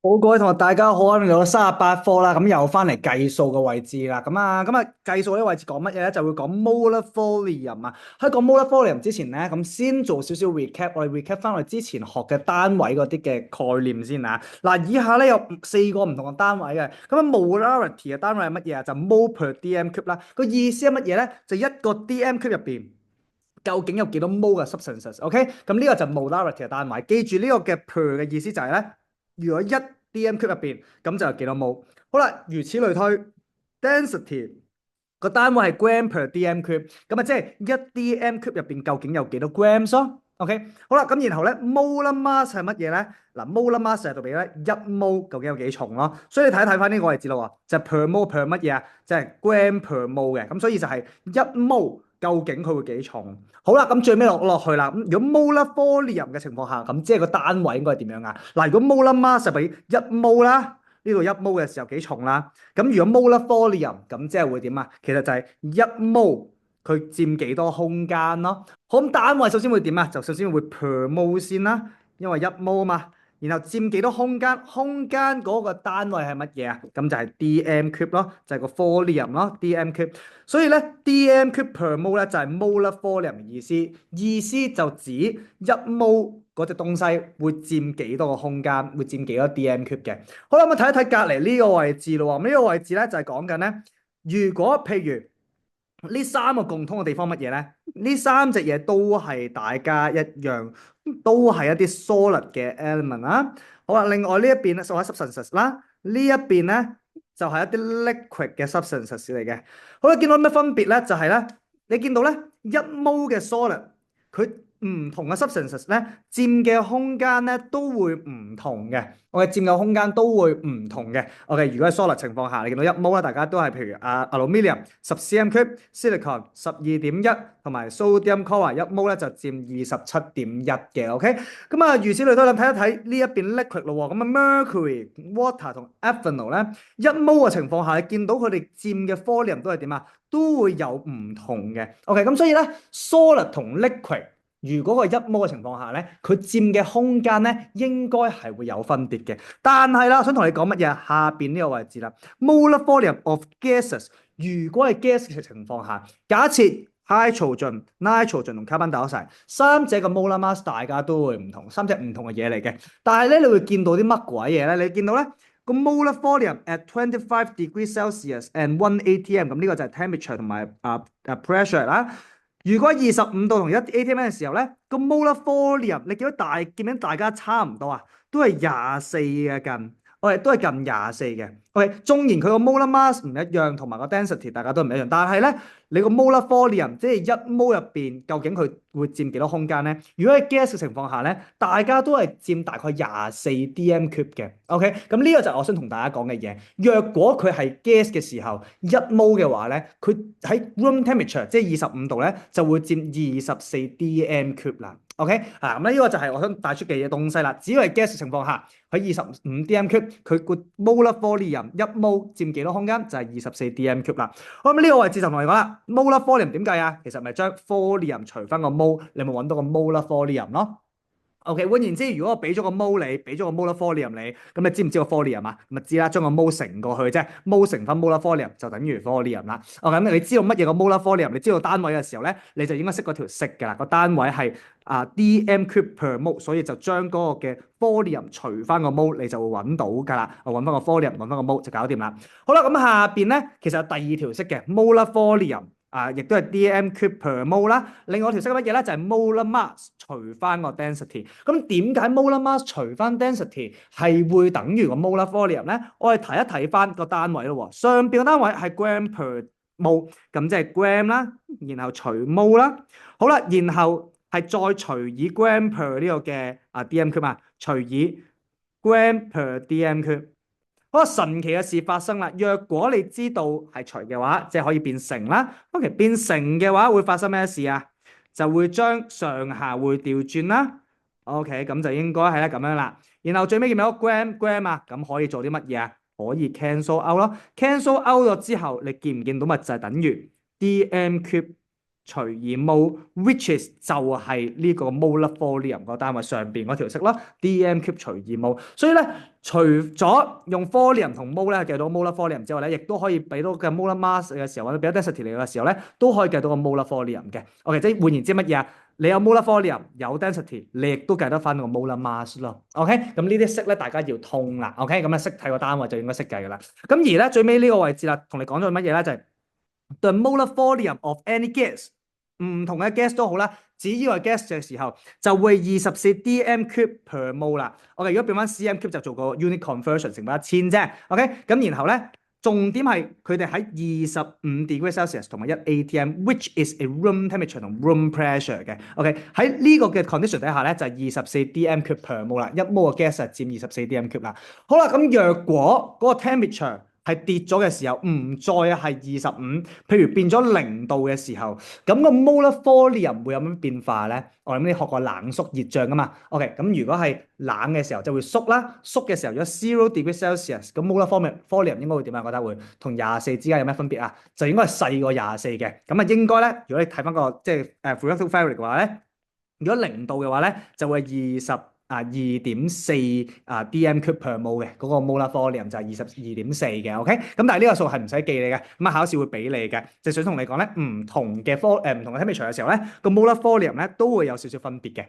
好，各位同學，大家好啊！嚟到38課啦，咁又翻嚟計數嘅位置啦。咁計數呢個位置講乜嘢咧？就會講 molar volume 啊。喺講 molar volume 之前咧，咁先做少少 recap，我哋 recap 翻我哋之前學嘅單位嗰啲嘅概念先啊。嗱，以下咧有4個唔同嘅單位嘅。咁啊，molarity 嘅單位係乜嘢啊？就 mole per dm cube 啦。個意思係乜嘢咧？就一個 dm cube 入邊，究竟有幾多 mole 嘅 substances？OK，咁呢個就 molarity 嘅單位。記住呢個嘅 per 嘅意思就係咧，如果一 dm cube 入邊，咁就有幾多 mole。好啦，如此類推，density 個單位係 gram per dm cube，咁啊即係一 dm cube 入邊究竟有幾多 grams 咯？OK，好啦，咁然後咧 molar mass 係乜嘢咧？嗱，molar mass 係代表咧一 mole 究竟有幾重咯？所以你睇一睇翻呢個位置咯喎，就係 per mole per 乜嘢啊？就係 gram per mole 嘅，咁所以就係一 mole 究竟佢會幾重？好啦，咁最尾落去啦。咁如果 molar volume 嘅情況下，咁即係個單位應該係點樣啊？嗱，如果 molar mass 係比一 mole 啦，呢度一 mole 嘅時候幾重啦？咁如果 molar volume 咁即係會點啊？其實就係一 mole 佢佔幾多空間咯。好，咁單位首先會點啊？就首先會 per mole 先啦，因為一 mole 嘛。然後佔幾多空間？空間嗰個單位係乜嘢啊？咁就係 dm cube 咯，就係個 volume 咯，dm cube。所以咧，dm cube per mole 咧就係 molar volume 嘅意思，意思就指一 mole 嗰隻東西會佔幾多個空間，會佔幾多 dm cube 嘅。好啦，咁睇一睇隔離呢個位置咯喎，呢個位置咧就係講緊咧，如果譬如呢三個共通嘅地方乜嘢咧？呢三隻嘢都係大家一樣，都係一啲 solid 嘅 element 啦。好啦，另外呢一邊咧就係 substances 啦，呢一邊咧就係一啲 liquid 嘅 substances 嚟嘅。好啦，見到咩分別咧？就係咧，你見到咧一 mole 嘅 solid，佢唔同嘅 substances 咧佔嘅空間咧都會唔同嘅。我哋佔嘅空間都會唔同嘅。OK，如果喺 solid 情況下，你見到一 mole 咧，大家都係譬如aluminium 10 cm cube，silicon 12.1同埋 sodium chloride 一 mole 咧就佔27.1嘅。OK，咁啊，如此類推，咁睇一睇呢一邊 liquid 咯喎，咁啊 mercury、water 同 ethanol 咧一 mole 嘅情況下，你見到佢哋佔嘅 volume 都係點啊？都會有唔同嘅。OK，咁所以咧 solid 同 liquid。如果個一 mole 嘅情況下咧，佢佔嘅空間咧應該係會有分別嘅。但係啦，想同你講乜嘢？下邊呢個位置啦，molar volume of gases。如果係 gas 嘅情況下，假設 hydrogen、nitrogen 同 carbon dioxide 三者嘅 molar mass 大家都會唔同，三隻唔同嘅嘢嚟嘅。但係咧，你會見到啲乜鬼嘢咧？你見到咧個 molar volume at 25 degrees Celsius and 1 atm，咁呢個就係 temperature 同埋pressure 啦。如果25度同1 atm 嘅時候咧，個 molar volume 你見到大家差唔多啊，都係24嘅近，我哋都係近24嘅。OK，縱然佢個 molar mass 唔一樣，同埋個 density 大家都唔一樣，但係咧你個 molar volume 即係一 mole 入邊究竟佢會佔幾多空間咧？如果喺 gas 嘅情況下咧，大家都係佔大概24 dm cube 嘅。OK，咁呢個就係我想同大家講嘅嘢。若果佢係 gas 嘅時候一 mole 嘅話咧，佢喺 room temperature 即係25度咧，就會佔24 dm cube 啦。OK，咁呢個就係我想帶出嘅嘢東西啦。只要係 gas 嘅情況下，喺25 dm cube，佢個 molar volume 一 mole 佔幾多空間？就係24 dm cube 啦。好，咁呢個位置就同你講啦，molar volume 點計啊？其實咪將 volume 除翻個 mole，你咪揾到個 molar volume 咯。OK，換言之，如果我俾咗個 mole 你，俾咗個 molar volume 你，咁你知唔知個 volume 啊？咁咪知啦，將個 mole 乘過去啫，mole 乘翻 molar volume 就等於 volume 啦。OK，咁你知道乜嘢個 molar volume？你知道單位嘅時候咧，你就應該識嗰條式㗎啦。個單位係dm cube per mole，所以就將嗰個嘅 volume 除翻個 mole，你就會揾到㗎啦。我揾翻個 volume，揾翻個 mole 就搞掂啦。好啦，咁下邊咧其實有第二條式嘅 molar volume。亦都係 dm cube per mole 啦。另外條式係乜嘢咧？就係 molar mass 除翻個 density。咁點解 molar mass 除翻 density 係會等於個 molar volume 咧？我哋睇一睇翻個單位咯喎。上邊個單位係 gram per mole，咁即係 gram 啦，然後除 mole 啦。好啦，然後係再除以 gram per 呢個嘅dm cube 除以 gram per dm cube。好啊，神奇嘅事發生啦！若果你知道係除嘅話，即係可以變成啦。OK，變成嘅話會發生咩事啊？就會將上下會調轉啦。OK，咁就應該係咧咁樣啦。然後最尾見到 gram 啊，咁可以做啲乜嘢啊？可以 cancel out 咯。cancel out 咗之後，你見唔見到咪就係等於 dm cube 除以 mol，which is 就係呢個 molar volume 個單位上邊嗰條式咯，dm cube 除以 mol。所以咧，除咗用 volume 同 mol 咧計到 molar volume 之外咧，亦都可以俾到嘅 molar mass 嘅時候，或者俾到 density 嚟嘅時候咧，都可以計到個 molar volume 嘅。OK，即係換言之乜嘢啊？你有 molar volume 有 density，你亦都計得翻個 molar mass 咯。OK，咁呢啲式咧大家要通啦。OK，咁啊識睇個單位就應該識計噶啦。咁而咧最尾呢個位置啦，同你講咗乜嘢咧？就係 the molar volume of any gas。唔同嘅 gas 都好啦，只要係 gas 嘅時候，就會24 dm cube per mol 啦。OK，如果變翻 cm cube 就做個 unit conversion 乘翻1000啫。OK，咁然後咧，重點係佢哋喺25 degree Celsius 同埋1 atm，which is a room temperature 同 room pressure 嘅。OK，喺呢個嘅 condition 底下咧，就係24 dm cube per mol 啦，一 mol 嘅 gas 就佔24 dm cube 啦。好啦，咁若果嗰個 temperature係跌咗嘅時候，唔再係25，譬如變咗0度嘅時候，咁個 molar volume 會有咩變化咧？我諗你學過冷縮熱脹噶嘛。OK，咁如果係冷嘅時候就會縮啦，縮嘅時候如果 0 degree Celsius，咁 molar volume 應該會點啊？覺得會同24之間有咩分別啊？就應該係細過24嘅。咁啊應該咧，如果你睇翻個即係Free-Radical Vary 嘅話咧，如果0度嘅話咧，就會2.4 dm cube per mol 嘅嗰個 molar volume 就係22.4嘅。OK，咁但係呢個數係唔使記你嘅，咁啊考試會俾你嘅，就想同你講咧，唔同嘅temperature 嘅時候咧，個 molar volume 咧都會有少少分別嘅。